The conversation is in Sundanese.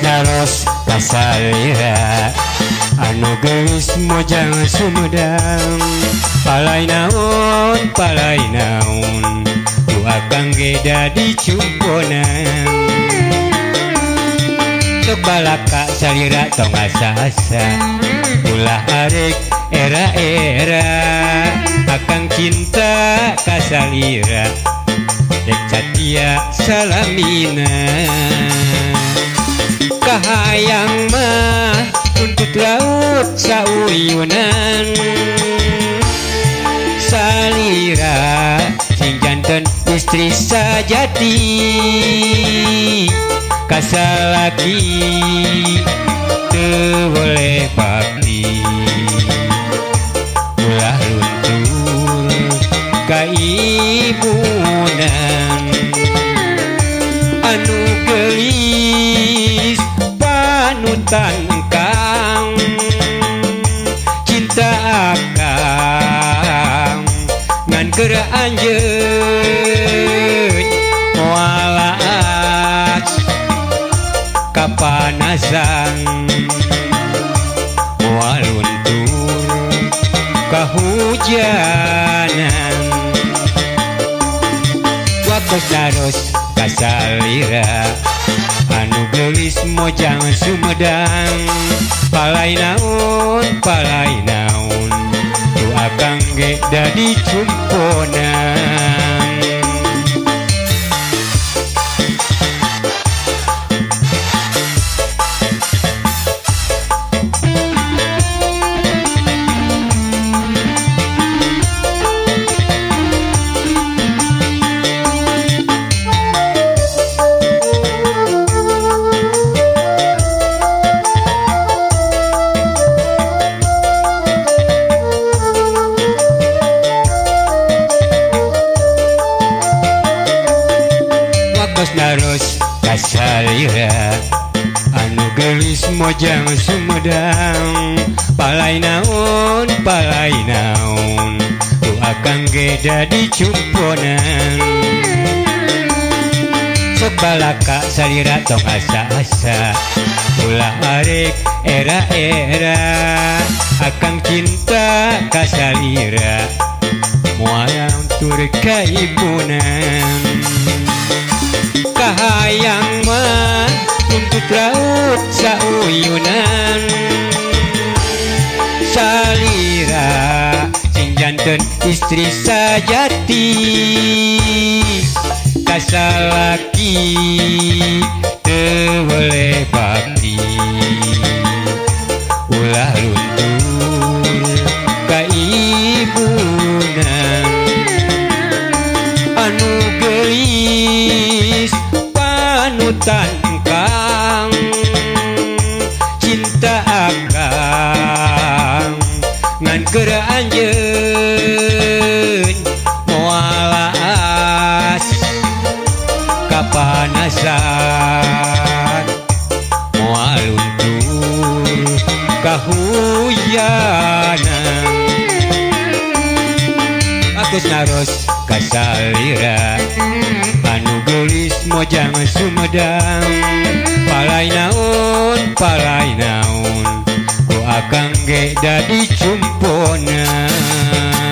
Naros kasalira anu geus mojang sumedang palai naon ku akang ge dadi cumponan sok balaka salira tong asa-asa ulah arek era-era akang cinta kasalira dek catia salamina kahayang mah runtut laut sauyunan salira sing janten istri sajati kasalaki teu boleh bakti ulah luntur kaibunan anu gelis panutan kang cinta akang ngan keur anjeun moalas kapanasan moal luntur kahujanan waktu terus kasalira anu gelis mojang sumedang palai naon ku akang ge dadi cumponan naros kasalira anu gelis mojang sumedang palai naon ku akang ge dadi cumponan sok balaka salira tong asa-asa ulah arek era-era akang cinta kasalira moal tur kaibunan kahayang mah runtut laut sauyunan salira sing janten istri sajati kasalaki teu boleh bakti ulah luntur kaibunan anu gelis panutan kang cinta akang ngan keur anjeun moalas kapanasan moal luntur kahujanan bagus naros kasalira anu gelis mojang sumedang palai naon ku akang ge dadi cumponan